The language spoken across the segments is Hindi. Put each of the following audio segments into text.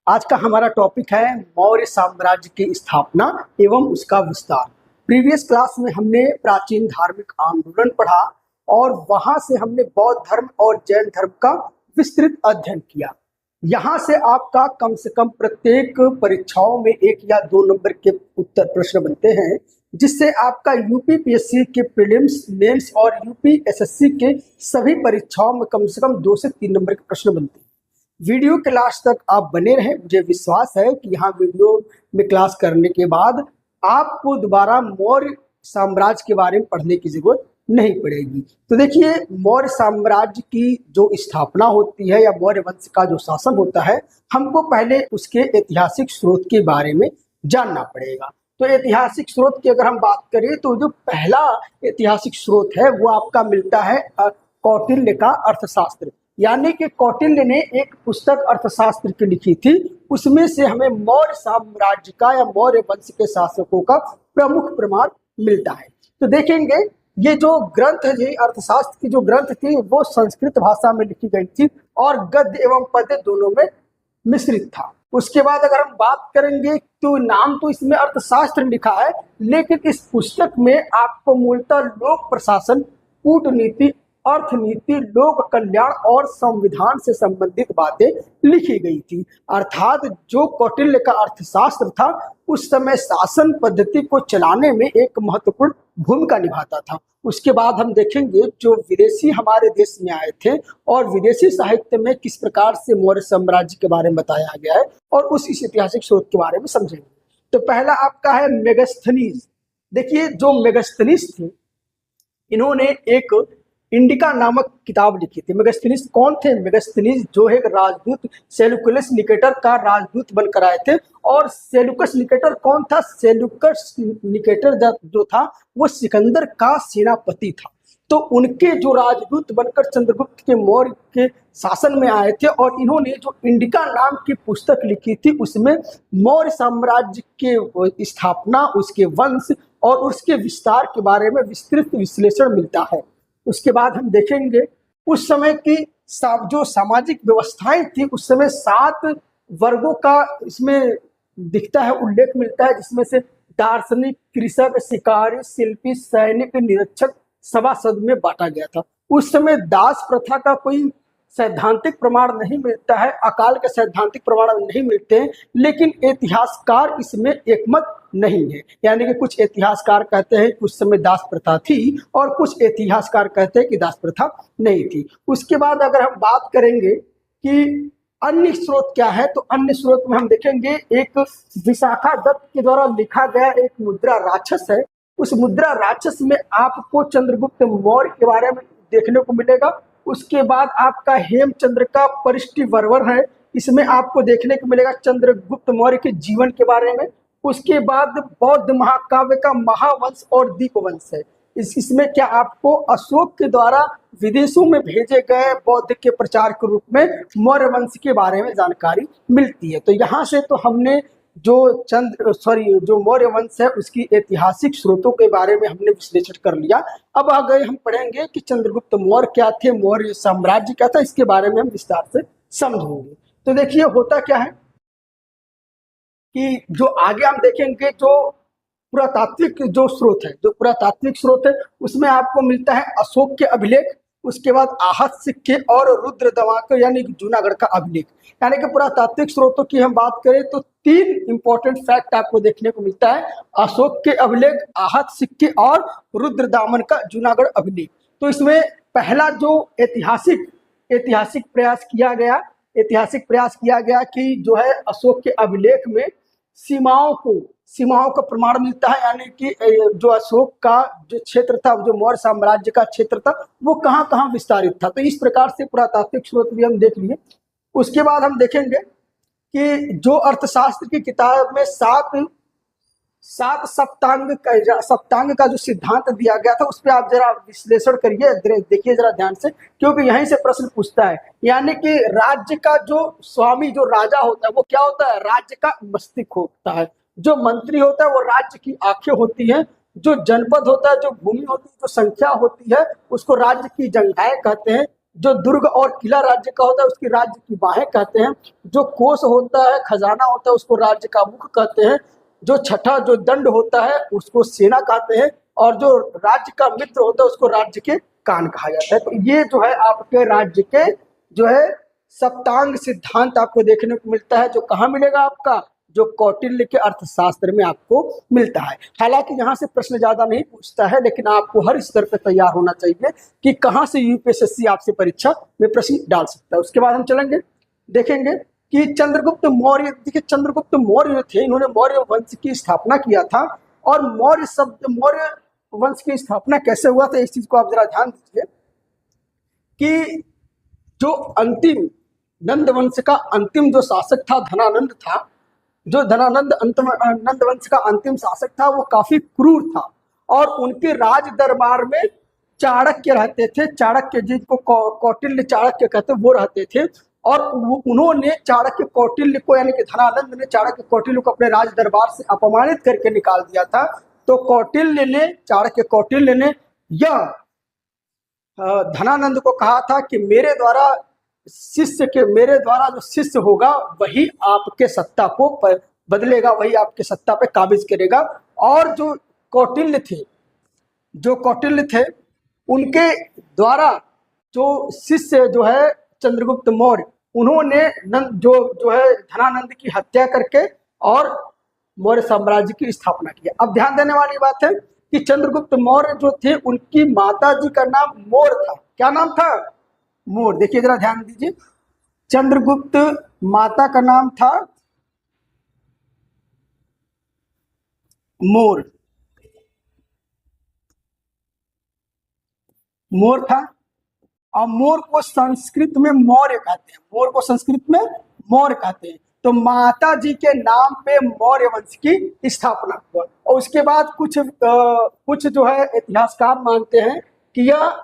आज का हमारा टॉपिक है मौर्य साम्राज्य की स्थापना एवं उसका विस्तार। प्रीवियस क्लास में हमने प्राचीन धार्मिक आंदोलन पढ़ा और वहां से हमने बौद्ध धर्म और जैन धर्म का विस्तृत अध्ययन किया। यहाँ से आपका कम से कम प्रत्येक परीक्षाओं में 1 या 2 नंबर के उत्तर प्रश्न बनते हैं, जिससे आपका यूपीपीएससी के प्रीलिम्स, मेंस और यूपीएसएससी के सभी परीक्षाओं में कम से कम 2 से 3 नंबर के प्रश्न बनते हैं। वीडियो के लास्ट तक आप बने रहें। मुझे विश्वास है कि यहाँ वीडियो में क्लास करने के बाद आपको दोबारा मौर्य साम्राज्य के बारे में पढ़ने की जरूरत नहीं पड़ेगी। तो देखिए, मौर्य साम्राज्य की जो स्थापना होती है या मौर्य वंश का जो शासन होता है, हमको पहले उसके ऐतिहासिक स्रोत के बारे में जानना पड़ेगा। तो ऐतिहासिक स्रोत की अगर हम बात करें तो जो पहला ऐतिहासिक स्रोत है वो आपका मिलता है कौटिल्य का अर्थशास्त्र। यानी कि कौटिल्य ने एक पुस्तक अर्थशास्त्र की लिखी थी, उसमें से हमें मौर्य साम्राज्य का या मौर्य वंश के शासकों का प्रमुख प्रमाण मिलता है। तो देखेंगे, ये जो ग्रंथ है, ये अर्थशास्त्र की जो ग्रंथ थी वो संस्कृत भाषा में लिखी गई थी और गद्य एवं पद्य दोनों में मिश्रित था। उसके बाद अगर हम बात करेंगे तो नाम तो इसमें अर्थशास्त्र लिखा है, लेकिन इस पुस्तक में आपको मूलतः लोक प्रशासन, कूटनीति, अर्थनीति, लोक कल्याण और संविधान से संबंधित बातें लिखी गई थी। अर्थात जो कौटिल्य का अर्थशास्त्र था उस समय शासन पद्धति को चलाने में एक महत्वपूर्ण भूमिका निभाता था। उसके बाद हम देखेंगे जो विदेशी हमारे देश में आए थे और विदेशी साहित्य में किस प्रकार से मौर्य साम्राज्य के बारे में बताया गया है और इस ऐतिहासिक स्रोत के बारे में समझेंगे। तो पहला आपका है मेगास्थनीज। देखिए, जो मेगास्थनीज थे, इन्होंने एक इंडिका नामक किताब लिखी थी। मेगास्थनीज कौन थे? मेगास्थनीज जो है राजदूत सेल्यूकस निकेटर का राजदूत बनकर आए थे। और सेल्यूकस निकेटर कौन था? सेल्यूकस निकेटर जो था वो सिकंदर का सेनापति था। तो उनके जो राजदूत बनकर चंद्रगुप्त के मौर्य के शासन में आए थे और इन्होंने जो इंडिका नाम की पुस्तक लिखी थी उसमें मौर्य साम्राज्य के स्थापना, उसके वंश और उसके विस्तार के बारे में विस्तृत विश्लेषण मिलता है। उसके बाद हम देखेंगे उस समय की जो सामाजिक व्यवस्थाएं थी, उस समय 7 वर्गों का इसमें दिखता है, उल्लेख मिलता है, जिसमें से दार्शनिक, कृषक, शिकारी, शिल्पी, सैनिक, निरीक्षक, सभासद में बांटा गया था। उस समय दास प्रथा का कोई सैद्धांतिक प्रमाण नहीं मिलता है, अकाल के सैद्धांतिक प्रमाण नहीं मिलते हैं, लेकिन इतिहासकार इसमें एकमत नहीं है। यानी कि कुछ इतिहासकार कहते हैं कि उस समय दास प्रथा थी और कुछ इतिहासकार कहते हैं कि दास प्रथा नहीं थी। उसके बाद अगर हम बात करेंगे कि अन्य स्रोत क्या है, तो अन्य स्रोत में हम देखेंगे एक विशाखा दत्त के द्वारा लिखा गया एक मुद्रा राक्षस है। उस मुद्रा राक्षस में आपको चंद्रगुप्त मौर्य के बारे में देखने को मिलेगा। उसके बाद आपका हेमचंद्र का परिष्टिवर्वर है, इसमें आपको देखने को मिलेगा चंद्रगुप्त मौर्य के जीवन के बारे में। उसके बाद बौद्ध महाकाव्य का महावंश और दीपवंश है। इसमें क्या आपको अशोक के द्वारा विदेशों में भेजे गए बौद्ध के प्रचार के रूप में मौर्य वंश के बारे में जानकारी मिलती है। तो यहाँ से तो हमने जो मौर्य वंश है उसकी ऐतिहासिक स्रोतों के बारे में हमने विश्लेषण कर लिया। अब आगे हम पढ़ेंगे कि चंद्रगुप्त मौर्य क्या थे, मौर्य साम्राज्य क्या था, इसके बारे में हम विस्तार से समझेंगे। तो देखिए, होता क्या है कि जो आगे हम देखेंगे जो पुरातात्विक स्रोत है उसमें आपको मिलता है अशोक के अभिलेख, उसके बाद आहत सिक्के और रुद्र दवाक यानी कि जूनागढ़ का अभिलेख। यानी कि पुरातात्विक स्रोतों की हम बात करें तो 3 इंपॉर्टेंट फैक्ट आपको देखने को मिलता है: अशोक के अभिलेख, आहत सिक्के और रुद्र दामन का जूनागढ़ अभिलेख। तो इसमें पहला जो ऐतिहासिक प्रयास किया गया कि जो है अशोक के अभिलेख में सीमाओं का प्रमाण मिलता है। यानी कि जो अशोक का जो क्षेत्र था, जो मौर्य साम्राज्य का क्षेत्र था, वो कहाँ कहाँ विस्तारित था। तो इस प्रकार से पुरातात्विक स्रोत भी हम देख लिए। उसके बाद हम देखेंगे कि जो अर्थशास्त्र की किताब में सात सप्तांग का जो सिद्धांत दिया गया था उस पर आप जरा विश्लेषण करिए, देखिए जरा ध्यान से, क्योंकि यहीं से प्रश्न पूछता है। यानी कि राज्य का जो स्वामी, जो राजा होता है, वो क्या होता है? राज्य का मस्तिष्क होता है। जो मंत्री होता है वो राज्य की आंखें होती हैं। जो जनपद होता है, जो भूमि होती है, जो संख्या होती है, उसको राज्य की जंघाएं कहते हैं। जो दुर्ग और किला राज्य का होता है उसकी राज्य की बाहें कहते हैं। जो कोष होता है, खजाना होता है, उसको राज्य का मुख कहते हैं। जो छठा जो दंड होता है उसको सेना कहते हैं। और जो राज्य का मित्र होता है उसको राज्य के कान कहा जाता है। तो ये जो है आपके राज्य के जो है सप्तांग सिद्धांत आपको देखने को मिलता है, जो कहाँ मिलेगा आपका, जो कौटिल्य के अर्थशास्त्र में आपको मिलता है। हालांकि यहाँ से प्रश्न ज्यादा नहीं पूछता है, लेकिन आपको हर स्तर पर तैयार होना चाहिए कि कहाँ से यूपीएससी आपसे परीक्षा में प्रश्न डाल सकता है। उसके बाद हम चलेंगे, देखेंगे कि चंद्रगुप्त मौर्य, देखिए चंद्रगुप्त मौर्य थे, इन्होंने मौर्य वंश की स्थापना किया था। और मौर्य वंश की स्थापना कैसे हुआ था, इस चीज को आप जरा ध्यान दीजिए कि जो अंतिम नंद वंश का अंतिम जो शासक था धनानंद था, जो धनानंद नंद वंश का अंतिम शासक था, वो काफी क्रूर था। और उनके राज दरबार में चाणक्य रहते थे, चाणक्य जिसको कौटिल्य चाणक्य कहते वो रहते थे। और उन्होंने चाणक्य कौटिल्य को, यानी कि धनानंद ने चाणक्य कौटिल्य को अपने राज दरबार से अपमानित करके निकाल दिया था। तो चाणक्य कौटिल्य ने यह धनानंद को कहा था कि मेरे द्वारा जो शिष्य होगा वही आपके सत्ता को बदलेगा, वही आपके सत्ता पे काबिज करेगा। और जो कौटिल्य थे उनके द्वारा जो शिष्य जो है चंद्रगुप्त मौर्य, उन्होंने जो है धनानंद की हत्या करके और मौर्य साम्राज्य की स्थापना की। अब ध्यान देने वाली बात है कि चंद्रगुप्त मौर्य जो थे उनकी माता जी का नाम मोर था। क्या नाम था? मोर। देखिए जरा ध्यान दीजिए, चंद्रगुप्त माता का नाम था मोर था। और मोर को संस्कृत में मौर्य कहते हैं। तो माता जी के नाम पे मौर्य वंश की स्थापना हुआ। और उसके बाद कुछ जो है इतिहासकार मानते हैं कि यह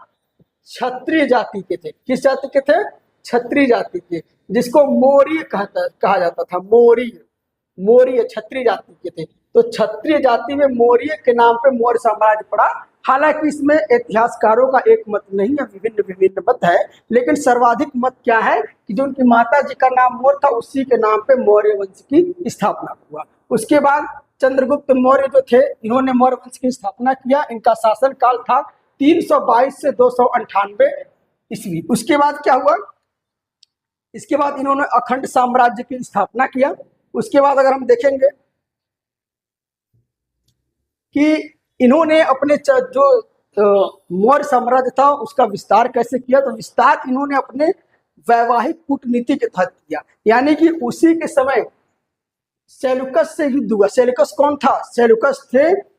क्षत्रिय जाति के थे। किस जाति के थे? क्षत्रिय जाति के, जिसको मौर्य कहा जाता था। मौर्य क्षत्रिय जाति के थे। तो क्षत्रिय जाति में मौर्य के नाम पे मौर्य साम्राज्य पड़ा। हालांकि इसमें इतिहासकारों का एक मत नहीं है, विभिन्न मत है। लेकिन सर्वाधिक मत क्या है कि जो उनकी माता जी का नाम मोर था उसी के नाम पे मौर्य वंश की स्थापना हुआ। उसके बाद चंद्रगुप्त मौर्य जो थे, इन्होंने मौर्य वंश की स्थापना किया। इनका शासन काल था 322 से 298 ईस्वी। उसके बाद क्या हुआ? इसके बाद इन्होंने अखंड साम्राज्य की स्थापना किया। उसके बाद अगर हम देखेंगे कि इन्होंने अपने जो मौर्य साम्राज्य था उसका विस्तार कैसे किया, तो विस्तार इन्होंने अपने वैवाहिक कूटनीति के तहत किया। यानी कि उसी के समय सेलुकस से युद्ध हुआ। सेलुकस कौन था? सेलुकस थे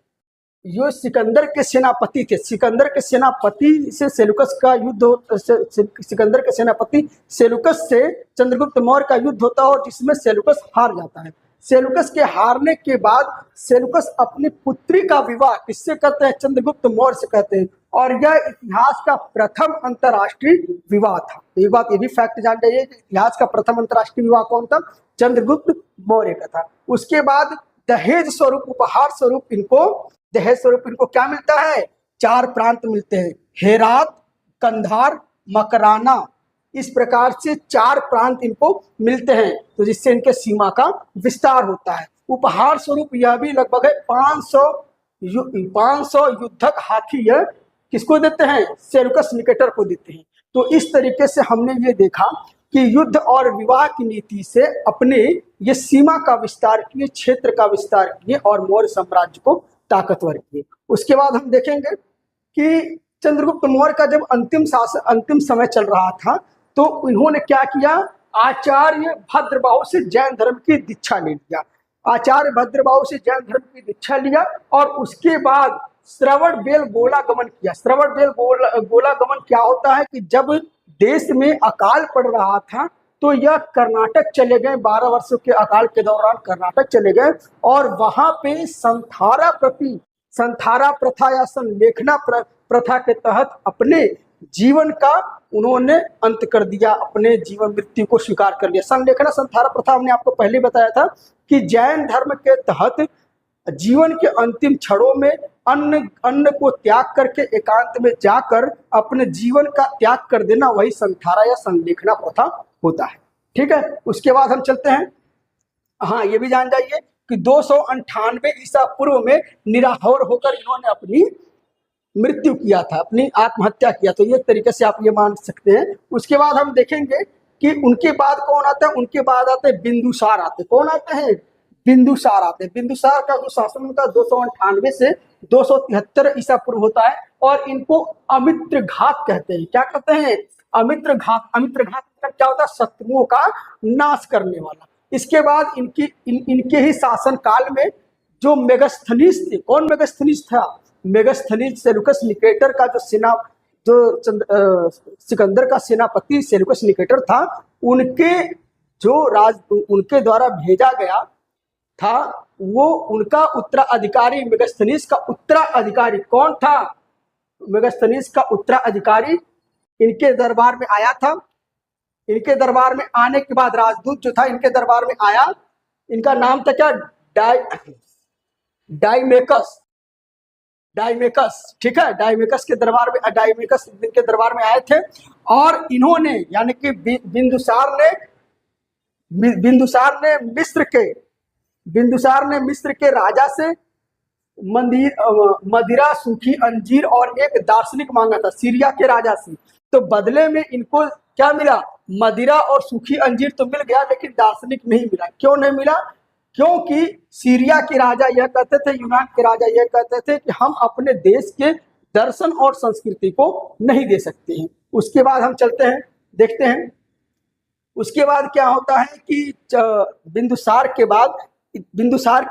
जो सिकंदर के सेनापति थे। सिकंदर के सेनापति से सेलुकस का युद्ध, सिकंदर के सेनापति सेलुकस से चंद्रगुप्त मौर्य का युद्ध होता है और जिसमें सेलुकस हार जाता है। सेलुकस के हारने के बाद सेलुकस अपनी पुत्री का विवाह किससे करते हैं? चंद्रगुप्त मौर्य से करते हैं। और यह इतिहास का प्रथम अंतरराष्ट्रीय विवाह था। तो एक बात ये भी फैक्ट जान जाइए कि इतिहास का प्रथम अंतरराष्ट्रीय विवाह कौन था? चंद्रगुप्त मौर्य का था। उसके बाद दहेज स्वरूप, उपहार स्वरूप इनको क्या मिलता है? 4 प्रांत मिलते हैं, हेरात, कंधार, मकराना। इस प्रकार से 4 प्रांत इनको मिलते हैं, तो जिससे इनके सीमा का विस्तार होता है। उपहार स्वरूप यह भी लगभग है 500 युद्धक हाथी यह किसको देते हैं? सेलुकस निकेटर को देते हैं। तो इस तरीके से हमने ये देखा कि युद्ध और विवाह की नीति से अपने ये सीमा का विस्तार किए, क्षेत्र का विस्तार किए और मौर्य साम्राज्य को ताकतवर किए। उसके बाद हम देखेंगे कि चंद्रगुप्त मौर्य का जब अंतिम समय चल रहा था तो इन्होंने क्या किया? आचार्य भद्रबाहु से जैन धर्म की दीक्षा ले लिया। आचार्य भद्रबाहु से जैन धर्म की दीक्षा लिया और उसके बाद श्रवण बेलगोला गमन किया। श्रवण बेलगोला गमन क्या होता है कि जब देश में अकाल पड़ रहा था तो यह कर्नाटक चले गए। 12 वर्षों के अकाल के दौरान कर्नाटक चले गए और वहां पे संथारा प्रथा या संलेखना प्रथा के तहत अपने जीवन का उन्होंने अंत कर दिया, अपने जीवन मृत्यु को स्वीकार कर लिया। संलेखना संथारा प्रथा हमने आपको पहले बताया था कि जैन धर्म के तहत जीवन के अंतिम क्षणों में अन्न अन्न को त्याग करके एकांत में जाकर अपने जीवन का त्याग कर देना, वही संठारा या संलेखना प्रथा होता है। ठीक है, उसके बाद हम चलते हैं। हाँ, ये भी जान जाइए कि 298 ईसा पूर्व में निराहार होकर इन्होंने अपनी मृत्यु किया था, अपनी आत्महत्या किया। तो ये तरीके से आप ये मान सकते हैं। उसके बाद हम देखेंगे कि उनके बाद कौन आता है। उनके बाद आते हैं बिंदुसार आते हैं। कौन आते हैं? बिंदुसार आते हैं। बिंदुसार का जो शासन उनका 298 से 273 ईसा पूर्व होता है और इनको अमित्र घात कहते हैं। क्या कहते हैं? अमित्र घात। अमित्र घात मतलब क्या होता है? शत्रुओं का नाश करने वाला। इसके बाद इनके ही शासन काल में जो मेगास्थनीज थे। कौन मेगास्थनीज था? मेगास्थनीज सेलुकस निकेटर का जो सिकंदर का सेनापति सेलुकस निकेटर था, उनके द्वारा भेजा गया था, वो उनका उत्तराधिकारी मेगास्थनीज का उत्तराधिकारी कौन था? मेगास्थनीज का उत्तराधिकारी इनके दरबार में आया था। इनके दरबार में आने के बाद राजदूत जो था इनके दरबार में आया। इनका नाम था क्या? डाइमेकस। ठीक है, डाइमेकस के दरबार में, डाइमेकस इनके दरबार में आए थे और इन्होंने यानी कि बिंदुसार ने मिस्र के राजा से मदिरा, सूखी अंजीर और एक दार्शनिक मांगा था, सीरिया के राजा से। तो बदले में इनको क्या मिला? मदिरा और सूखी अंजीर तो मिल गया, लेकिन दार्शनिक नहीं मिला। क्यों नहीं मिला? क्योंकि सीरिया के राजा यह कहते थे, यूनान के राजा यह कहते थे कि हम अपने देश के दर्शन और संस्कृति को नहीं दे सकते हैं। उसके बाद हम चलते हैं, देखते हैं उसके बाद क्या होता है कि बिंदुसार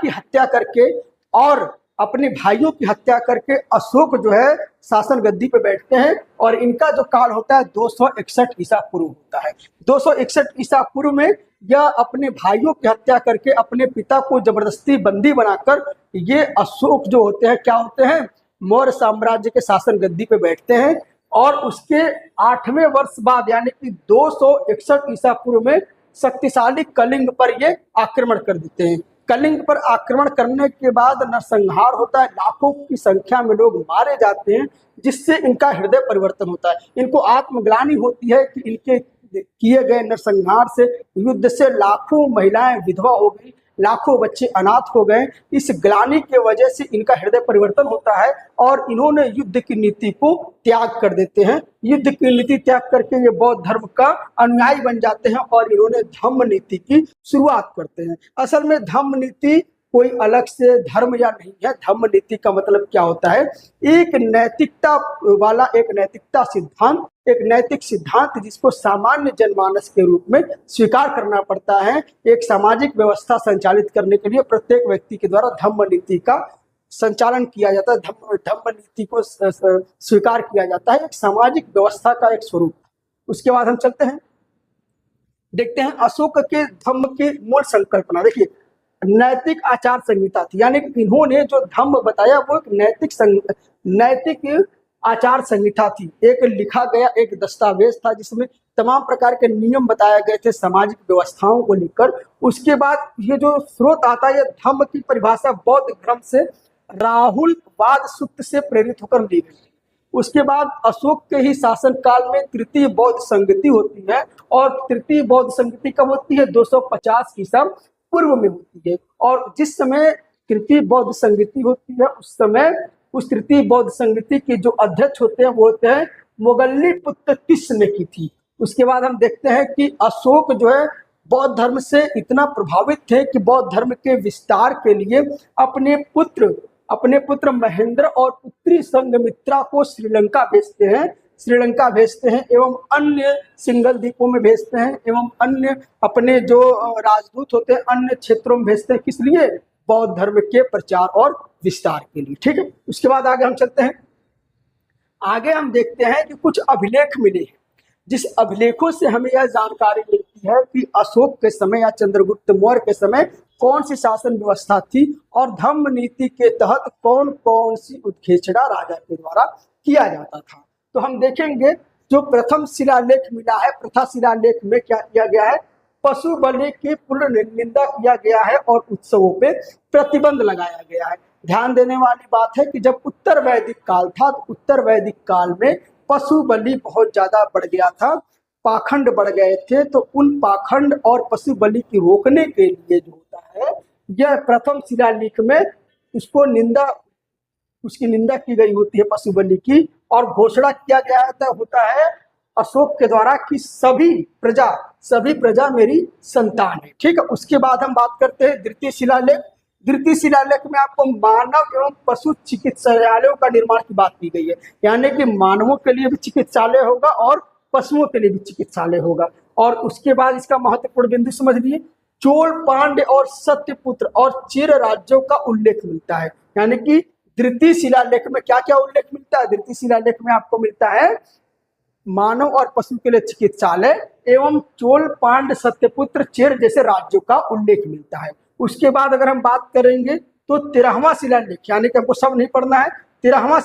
की हत्या करके और अपने भाइयों की हत्या करके अशोक जो है शासन गद्दी पे बैठते हैं और इनका जो काल होता है 261 ईसा पूर्व होता है। 261 ईसा पूर्व में यह अपने भाइयों की हत्या करके अपने पिता को जबरदस्ती बंदी बनाकर ये अशोक जो होते हैं क्या होते हैं? मौर्य साम्राज्य के शासन गद्दी पे बैठते हैं और उसके 8वें वर्ष बाद यानी कि 261 ईसा पूर्व में शक्तिशाली कलिंग पर ये आक्रमण कर देते हैं। कलिंग पर आक्रमण करने के बाद नरसंहार होता है, लाखों की संख्या में लोग मारे जाते हैं, जिससे इनका हृदय परिवर्तन होता है। इनको आत्मग्लानि होती है कि इनके किए गए नरसंहार से, युद्ध से लाखों महिलाएं विधवा हो गई, लाखों बच्चे अनाथ हो गए। इस ग्लानि के वजह से इनका हृदय परिवर्तन होता है और इन्होंने युद्ध की नीति को त्याग कर देते हैं। युद्ध की नीति त्याग करके ये बौद्ध धर्म का अनुयायी बन जाते हैं और इन्होंने धम्म नीति की शुरुआत करते हैं। असल में धम्म नीति कोई अलग से धर्म या नहीं है। धम्म नीति का मतलब क्या होता है? एक नैतिकता वाला एक नैतिक सिद्धांत जिसको सामान्य जनमानस के रूप में स्वीकार करना पड़ता है। एक सामाजिक व्यवस्था संचालित करने के लिए प्रत्येक व्यक्ति के द्वारा धम्म नीति का संचालन किया जाता है, धम्म नीति को स्वीकार किया जाता है, एक सामाजिक व्यवस्था का एक स्वरूप। उसके बाद हम चलते हैं, देखते हैं अशोक के धम्म की मूल संकल्पना। देखिए, नैतिक आचार संहिता थी, यानी कि इन्होंने जो धम्म बताया वो एक नैतिक आचार संहिता थी। एक लिखा गया एक दस्तावेज था जिसमें तमाम प्रकार के नियम बताए गए थे सामाजिक व्यवस्थाओं को लेकर। उसके बाद ये जो स्रोत आता है, धम्म की परिभाषा बौद्ध ग्रंथ से राहुलवाद सूक्त से प्रेरित होकर ली गई। उसके बाद अशोक के ही शासन काल में तृतीय बौद्ध संगति होती है और तृतीय बौद्ध संगति कब होती है? 250 ईसा पूर्व में होती है। और जिस समय तृतीय बौद्ध संगति होती है उस समय उस तृतीय बौद्ध संगति के जो अध्यक्ष होते हैं वो होते हैं मोगल्लीपुत्र तिस्र की थी। उसके बाद हम देखते हैं कि अशोक जो है बौद्ध धर्म से इतना प्रभावित थे कि बौद्ध धर्म के विस्तार के लिए अपने पुत्र महेंद्र और पुत्री संघमित्रा को श्रीलंका भेजते हैं एवं अन्य सिंगल द्वीपों में भेजते हैं एवं अन्य अपने जो राजदूत होते हैं अन्य क्षेत्रों में भेजते हैं। किस लिए? बौद्ध धर्म के प्रचार और विस्तार के लिए। ठीक है, उसके बाद आगे हम चलते हैं। आगे हम देखते हैं कि कुछ अभिलेख मिले हैं, जिस अभिलेखों से हमें यह जानकारी मिलती है कि अशोक के समय या चंद्रगुप्त मौर्य के समय कौन सी शासन व्यवस्था थी और धम्म नीति के तहत कौन कौन सी उत्खेचना राजा के द्वारा किया जाता था। तो हम देखेंगे जो प्रथम शिलालेख मिला है, प्रथा शिलालेख में क्या किया गया है? पशु बलि की पूर्ण निंदा किया गया है और उत्सवों पे प्रतिबंध लगाया गया है। ध्यान देने वाली बात है कि जब उत्तर वैदिक काल था तो उत्तर वैदिक काल में पशु बलि बहुत ज्यादा बढ़ गया था, पाखंड बढ़ गए थे। तो उन पाखंड और पशु बलि की रोकने के लिए जो होता है, यह प्रथम शिलालेख में उसको उसकी निंदा की गई होती है पशु बलि की, और घोषणा किया गया होता है अशोक के द्वारा कि सभी प्रजा मेरी संतान है। ठीक है, उसके बाद हम बात करते हैं द्वितीय शिलालेख। द्वितीय शिलालेख में आपको मानव एवं पशु चिकित्सालयों का निर्माण की बात की गई है, यानी कि मानवों के लिए भी चिकित्सालय होगा और पशुओं के लिए भी चिकित्सालय होगा। और उसके बाद इसका महत्वपूर्ण बिंदु समझ लिए, चोल, पांड्य और सत्यपुत्र और चिर राज्यों का उल्लेख मिलता है। यानी कि द्वितीय शिलालेख में क्या क्या उल्लेख मिलता है? द्वितीय शिलालेख में आपको मिलता है मानव और पशु के लिए चिकित्सालय एवं चोल, पांड्य, सत्यपुत्र, चेर जैसे राज्यों का उल्लेख मिलता है। उसके बाद अगर हम बात करेंगे तो 13वां शिलालेख, यानी कि हमको सब नहीं पढ़ना है, 13वां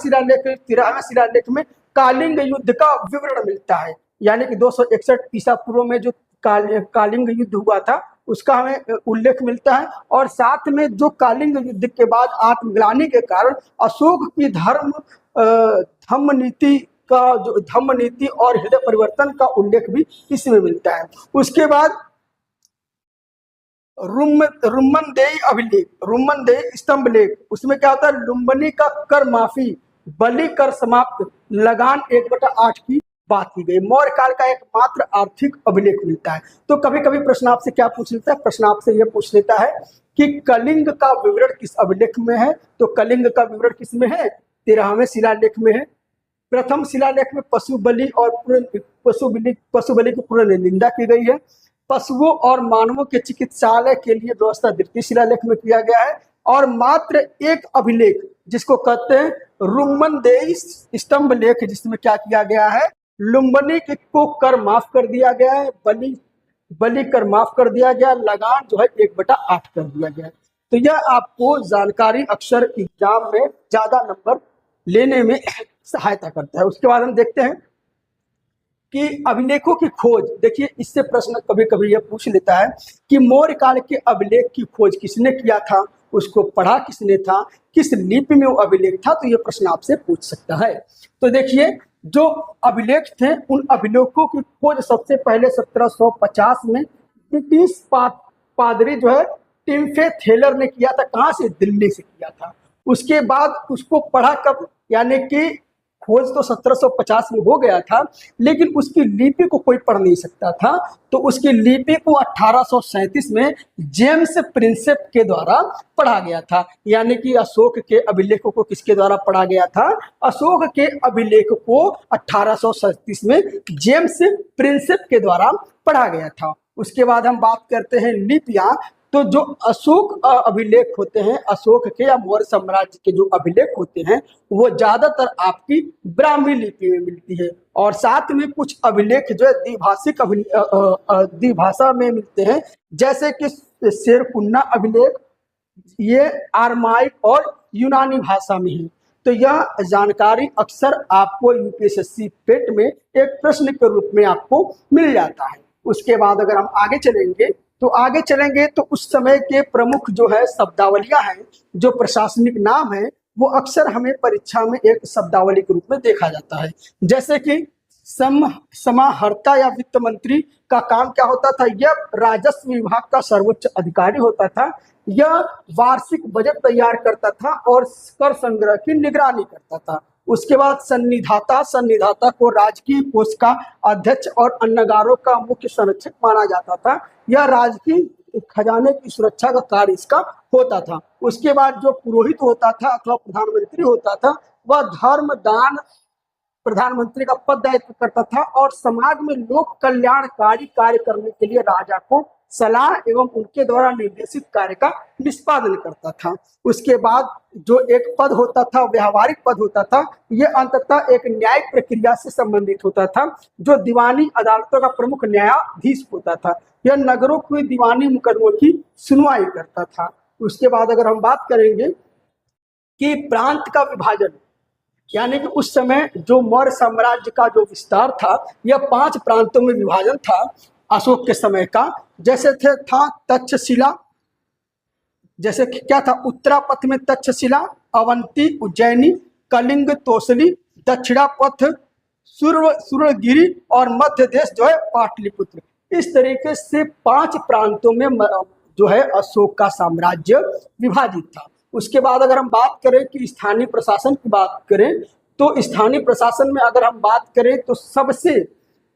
शिलालेख में कालिंग युद्ध का विवरण मिलता है। यानी कि 261 ईसा पूर्व में जो कालिंग युद्ध हुआ था उसका हमें उल्लेख मिलता है। और साथ में जो कालिंग युद्ध के बाद आत्मग्लानि के कारण अशोक की धम्म नीति और हृदय परिवर्तन का उल्लेख भी इसमें मिलता है। उसके बाद रुम्मनदेही अभिलेख, रुम्मनदेही स्तंभ लेख, उसमें क्या होता है? लुम्बनी का कर माफी, बलि कर समाप्त, लगान 1/8 की बात की गई। मौर्य काल का एकमात्र आर्थिक अभिलेख मिलता है। तो कभी कभी प्रश्न आपसे क्या पूछ लेता है? प्रश्न आपसे यह पूछ लेता है कि कलिंग का विवरण किस अभिलेख में है? तो कलिंग का विवरण किस में है? 13वें शिलालेख में है। प्रथम शिलालेख में पशु बलि की पूर्ण निंदा की गई है। पशुओं और मानवों के चिकित्सालय के लिए व्यवस्था द्वितीय शिलालेख में किया गया है। और मात्र एक अभिलेख जिसको कहते हैं रुम्मनदेही स्तंभ लेख, जिसमें क्या किया गया है? लुम्बनी को कर माफ कर दिया गया है, बलि कर माफ कर दिया गया, लगान जो है 1/8 कर दिया गया है। तो यह आपको जानकारी अक्सर एग्जाम में ज्यादा नंबर लेने में सहायता करता है। उसके बाद हम देखते हैं कि अभिलेखों की खोज। देखिए, इससे प्रश्न कभी कभी यह पूछ लेता है कि मौर्य काल के अभिलेख की खोज किसने किया था, उसको पढ़ा किसने था, किस लिपि में वो अभिलेख था। तो यह प्रश्न आपसे पूछ सकता है। तो देखिए, जो अभिलेख थे उन अभिलेखों की खोज सबसे पहले 1750 में ब्रिटिश पादरी जो है टिम्फे थेलर ने किया था। कहाँ से? दिल्ली से किया था। उसके बाद उसको पढ़ा कब? यानी कि खोज तो 1750 में हो गया था, लेकिन उसकी लिपि को कोई पढ़ नहीं सकता था। तो उसकी लिपि को 1837 में जेम्स प्रिंसेप के द्वारा पढ़ा गया था। यानी कि अशोक के अभिलेखों को किसके द्वारा पढ़ा गया था? अशोक के अभिलेख को 1837 में जेम्स प्रिंसेप के द्वारा पढ़ा गया था। उसके बाद हम बात करते हैं लिपियां। तो जो अशोक अभिलेख होते हैं, अशोक के या मौर्य साम्राज्य के जो अभिलेख होते हैं, वो ज्यादातर आपकी ब्राह्मी लिपि में मिलती है। और साथ में कुछ अभिलेख जो है द्विभाषा में मिलते हैं, जैसे कि शेरकुन्ना अभिलेख, ये आरमाइक और यूनानी भाषा में है। तो यह जानकारी अक्सर आपको यूपीएससी पेट में एक प्रश्न के रूप में आपको मिल जाता है। उसके बाद अगर हम आगे चलेंगे तो उस समय के प्रमुख जो है शब्दावलियां हैं, जो प्रशासनिक नाम है, वो अक्सर हमें परीक्षा में एक शब्दावली के रूप में देखा जाता है। जैसे कि समाहर्ता या वित्त मंत्री का काम क्या होता था? यह राजस्व विभाग का सर्वोच्च अधिकारी होता था। यह वार्षिक बजट तैयार करता था और कर संग्रह की निगरानी करता था। उसके बाद संनिधाता को राजकीय कोष का अध्यक्ष और अन्नगारों का मुख्य संरक्षक माना जाता था। यह राजकीय खजाने की सुरक्षा का कार्य इसका होता था। उसके बाद जो पुरोहित होता था अथवा प्रधानमंत्री होता था, वह धर्म दान प्रधानमंत्री का पद दायित्व करता था और समाज में लोक कल्याणकारी कार्य करने के लिए राजा को सलाह एवं उनके द्वारा निर्देशित कार्य का निष्पादन करता था। उसके बाद जो एक पद होता था, व्यावहारिक पद होता था, यह अंततः एक न्यायिक प्रक्रिया से संबंधित होता था, जो दीवानी अदालतों का प्रमुख न्यायाधीश होता था। यह नगरों की दीवानी मुकदमों की सुनवाई करता था। उसके बाद अगर हम बात करेंगे कि प्रांत का विभाजन, यानी कि उस समय जो मौर्य साम्राज्य का जो विस्तार था, यह 5 प्रांतों में विभाजन था अशोक के समय का। जैसे था तक्षशिला, जैसे कि क्या था, उत्तरापथ में तक्षशिला, अवंती, उज्जैनी, कलिंग, तोसली, दक्षिणापथ सूर्यगिरी और मध्य देश जो है पाटलिपुत्र। इस तरीके से 5 प्रांतों में जो है अशोक का साम्राज्य विभाजित था। उसके बाद अगर हम बात करें कि स्थानीय प्रशासन की बात करें, तो स्थानीय प्रशासन में अगर हम बात करें तो सबसे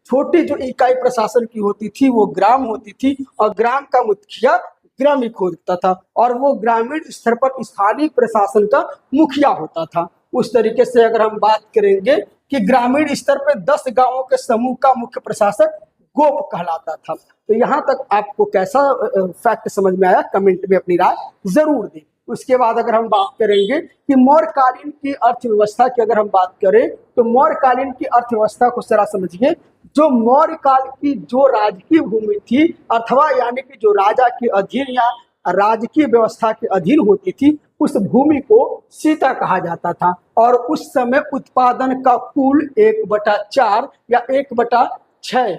छोटी जो इकाई प्रशासन की होती थी वो ग्राम होती थी, और ग्राम का मुखिया ग्रामिक होता था, और वो ग्रामीण स्तर पर स्थानीय प्रशासन का मुखिया होता था। उस तरीके से अगर हम बात करेंगे कि ग्रामीण स्तर पर 10 गांवों के समूह का मुख्य प्रशासक गोप कहलाता था। तो यहाँ तक आपको कैसा फैक्ट समझ में आया, कमेंट में अपनी राय जरूर दें। उसके बाद अगर हम बात करेंगे कि मौर्यकालीन की अर्थव्यवस्था की अगर हम बात करें, तो मौर्यकालीन की अर्थव्यवस्था को जरा समझिए। जो मौर्य काल की जो राजकीय भूमि थी, अथवा यानी कि जो राजा के अधीन या राजकीय व्यवस्था के अधीन होती थी, उस भूमि को सीता कहा जाता था। और उस समय उत्पादन का कुल 1/4 या 1/6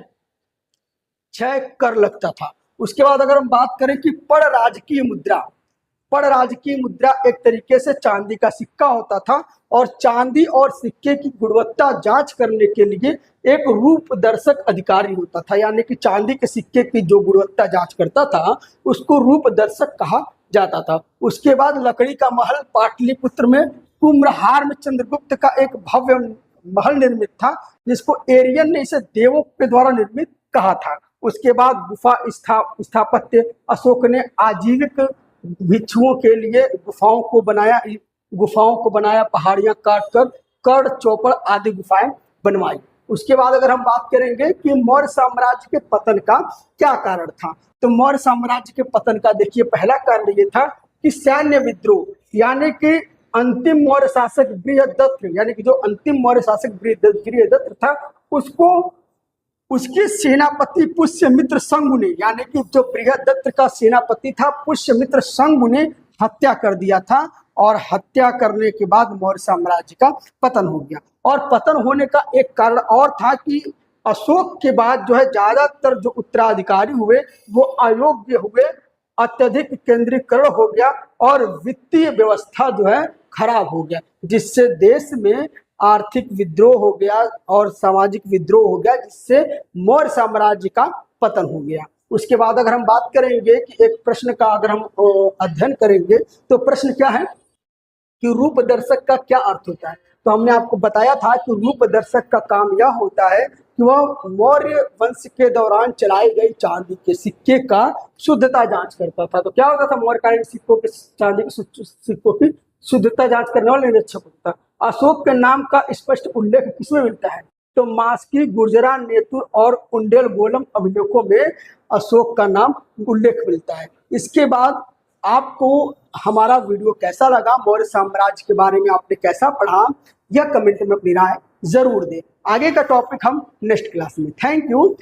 कर लगता था। उसके बाद अगर हम बात करें कि पड़ राजकीय मुद्रा एक तरीके से चांदी का सिक्का होता था, और चांदी और सिक्के की गुणवत्ता जांच करने के लिए एक रूपदर्शक अधिकारी होता था, यानी कि चांदी के सिक्के की जो गुणवत्ता जांच करता था उसको रूपदर्शक कहा जाता था। उसके बाद लकड़ी का महल पाटलिपुत्र में कुम्भहार में चंद्रगुप्त का एक भव्य महल निर्मित था, जिसको एरियन ने इसे देवों के द्वारा निर्मित कहा था। उसके बाद गुफा स्थापत्य, अशोक ने आजीविक भिक्षुओं के लिए गुफाओं को बनाया, पहाड़ियां काटकर कर्ण चौपड़ आदि गुफाएं बनवाई। उसके बाद अगर हम बात करेंगे कि मौर्य साम्राज्य के पतन का क्या कारण था, तो मौर्य साम्राज्य के पतन का देखिए पहला कारण ये था कि सैन्य विद्रोह, यानी कि अंतिम मौर्य शासक बृहदत्त, यानी कि जो अंतिम मौर्य शासक बृहदत्त था, उसके सेनापति पुष्यमित्र शंभु ने, यानी कि जो बृहदत्त का सेनापति था पुष्यमित्र शंभु ने हत्या कर दिया था, और हत्या करने के बाद मौर्य साम्राज्य का पतन हो गया। और पतन होने का एक कारण और था कि अशोक के बाद जो है ज्यादातर जो उत्तराधिकारी हुए वो अयोग्य हुए, अत्यधिक केंद्रीकरण हो गया, और वित्तीय व्यवस्था जो है खराब हो गया, जिससे देश में आर्थिक विद्रोह हो गया और सामाजिक विद्रोह हो गया, जिससे मौर्य साम्राज्य का पतन हो गया। उसके बाद अगर हम बात करेंगे कि एक प्रश्न का अगर हम अध्ययन करेंगे, तो प्रश्न क्या है कि रूपदर्शक का क्या अर्थ होता है। तो हमने आपको बताया था कि रूपदर्शक का काम यह होता है कि वह मौर्य वंश के दौरान चलाए गए चांदी के सिक्के का शुद्धता जांच करता था। तो क्या होता था, मौर्यकालीन सिक्कों के चांदी के सिक्कों की शुद्धता जांच करने वाला निरीक्षक होता था। अशोक के नाम का स्पष्ट उल्लेख किसमें मिलता है, तो मास्की, गुर्जरा, नेतुर और उंडेल गोलम अभिलेखों में अशोक का नाम उल्लेख मिलता है। इसके बाद आपको हमारा वीडियो कैसा लगा, मौर्य साम्राज्य के बारे में आपने कैसा पढ़ा, यह कमेंट में अपनी राय जरूर दें। आगे का टॉपिक हम नेक्स्ट क्लास में। Thank you.